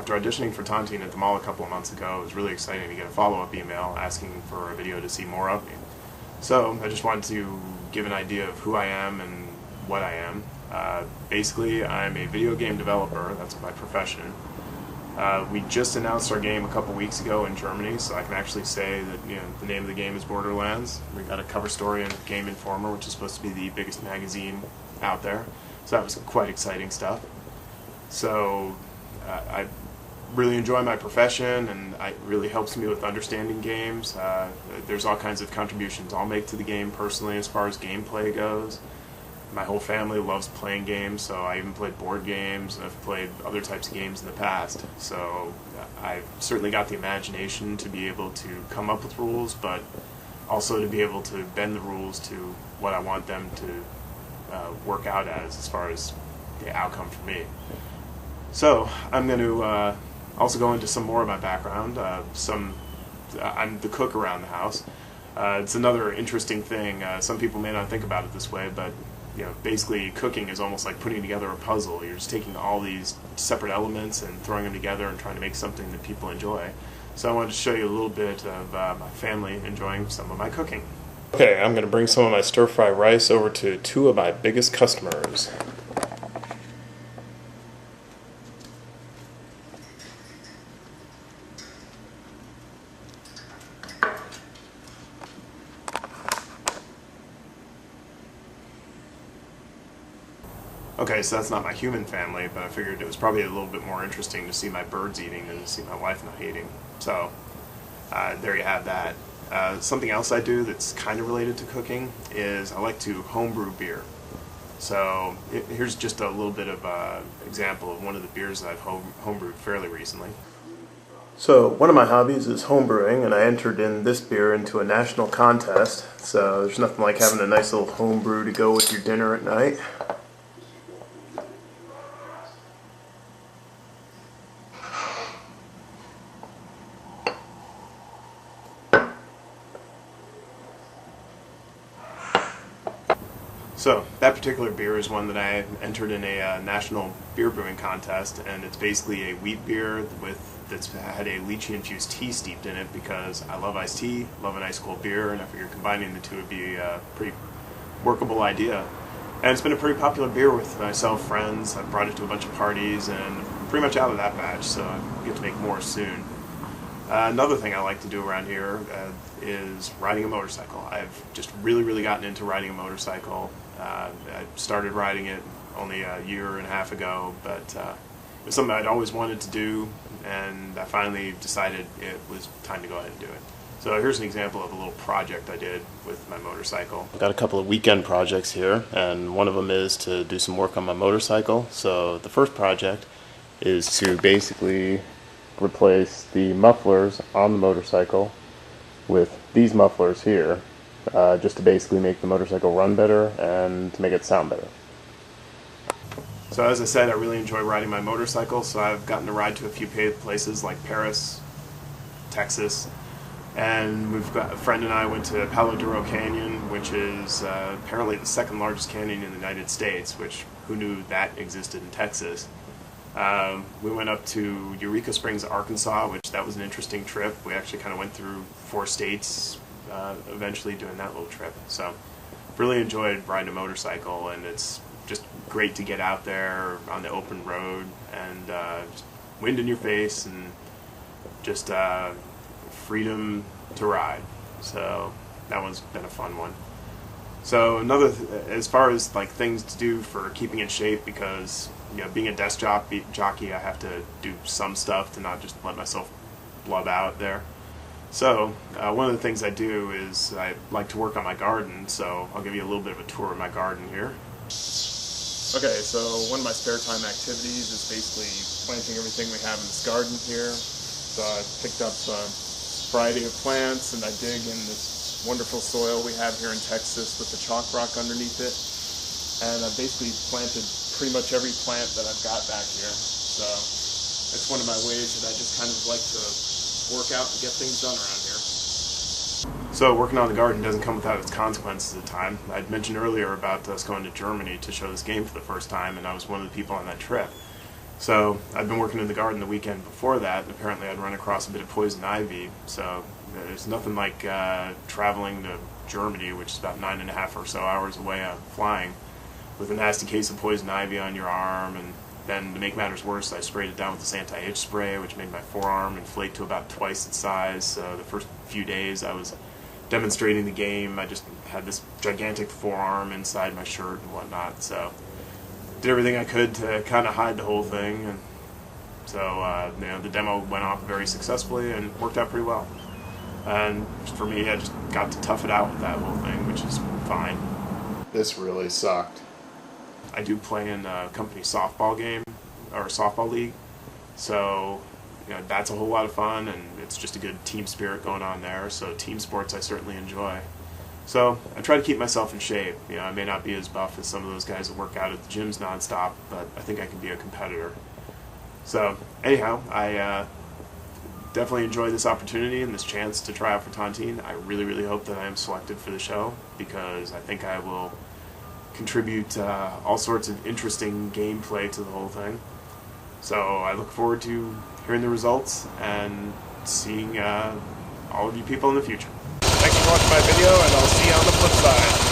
after auditioning for Tontine at the mall a couple of months ago, it was really exciting to get a follow-up email asking for a video to see more of me. So I just wanted to give an idea of who I am and what I am. Basically, I'm a video game developer. That's my profession. We just announced our game a couple weeks ago in Germany, so I can actually say that the name of the game is Borderlands. We got a cover story in Game Informer, which is supposed to be the biggest magazine out there. So that was quite exciting stuff. So I really enjoy my profession, and it really helps me with understanding games. There's all kinds of contributions I'll make to the game personally as far as gameplay goes. My whole family loves playing games, so I even played board games, and I've played other types of games in the past. So I've certainly got the imagination to be able to come up with rules, but also to be able to bend the rules to what I want them to work out as far as the outcome for me. So I'm going to also go into some more of my background. I'm the cook around the house. It's another interesting thing. Some people may not think about it this way, but basically cooking is almost like putting together a puzzle. You're just taking all these separate elements and throwing them together and trying to make something that people enjoy. So I wanted to show you a little bit of my family enjoying some of my cooking. Okay, I'm going to bring some of my stir-fry rice over to two of my biggest customers. Okay, so that's not my human family, but I figured it was probably a little bit more interesting to see my birds eating than to see my wife not eating. So, there you have that. Something else I do that's kind of related to cooking is I like to homebrew beer. So, here's just a little bit of an example of one of the beers that I've homebrewed fairly recently. So, one of my hobbies is homebrewing, and I entered in this beer into a national contest. So, there's nothing like having a nice little homebrew to go with your dinner at night. So, that particular beer is one that I entered in a national beer brewing contest, and it's basically a wheat beer that's had a lychee-infused tea steeped in it because I love iced tea, love an ice cold beer, and I figured combining the two would be a pretty workable idea. And it's been a pretty popular beer with myself, friends. I've brought it to a bunch of parties, and pretty much out of that batch, so I get to make more soon. Another thing I like to do around here is riding a motorcycle. I've just really gotten into riding a motorcycle. I started riding it only a year and a half ago, but it was something I'd always wanted to do, and I finally decided it was time to go ahead and do it. So here's an example of a little project I did with my motorcycle. I've got a couple of weekend projects here, and one of them is to do some work on my motorcycle. So the first project is to basically replace the mufflers on the motorcycle with these mufflers here, just to basically make the motorcycle run better and to make it sound better. So as I said, I really enjoy riding my motorcycle, so I've gotten to ride to a few places like Paris, Texas, and a friend and I went to Palo Duro Canyon, which is apparently the second largest canyon in the United States, which who knew that existed in Texas. We went up to Eureka Springs, Arkansas, which that was an interesting trip. We actually kind of went through 4 states eventually doing that little trip. So really enjoyed riding a motorcycle, and it's just great to get out there on the open road and just wind in your face and just freedom to ride. So that one's been a fun one. So as far as like things to do for keeping in shape, because being a desk jockey, I have to do some stuff to not just let myself blub out there. So one of the things I do is I like to work on my garden, so I'll give you a little bit of a tour of my garden here. Okay, so one of my spare time activities is basically planting everything we have in this garden here. So I picked up a variety of plants, and I dig in this wonderful soil we have here in Texas with the chalk rock underneath it. And I've basically planted pretty much every plant that I've got back here. So it's one of my ways that I just kind of like to work out and get things done around here. So working on the garden doesn't come without its consequences at times. I'd mentioned earlier about us going to Germany to show this game for the first time, and I was one of the people on that trip. So I'd been working in the garden the weekend before that, and apparently I'd run across a bit of poison ivy. So there's nothing like traveling to Germany, which is about 9.5 or so hours away flying, with a nasty case of poison ivy on your arm. And then to make matters worse, I sprayed it down with this anti-itch spray, which made my forearm inflate to about twice its size. So the first few days I was demonstrating the game, I just had this gigantic forearm inside my shirt and whatnot. So did everything I could to kind of hide the whole thing, and so the demo went off very successfully and worked out pretty well. And for me, I just got to tough it out with that whole thing, which is fine. This really sucked. I do play in a company softball game, or softball league, so that's a whole lot of fun, and it's just a good team spirit going on there. So team sports I certainly enjoy. So I try to keep myself in shape. I may not be as buff as some of those guys that work out at the gyms nonstop, but I think I can be a competitor. So anyhow, I definitely enjoy this opportunity and this chance to try out for Tontine. I really, really hope that I am selected for the show, because I think I will contribute all sorts of interesting gameplay to the whole thing. So I look forward to hearing the results and seeing all of you people in the future. Thanks for watching my video, and I'll see you on the flip side.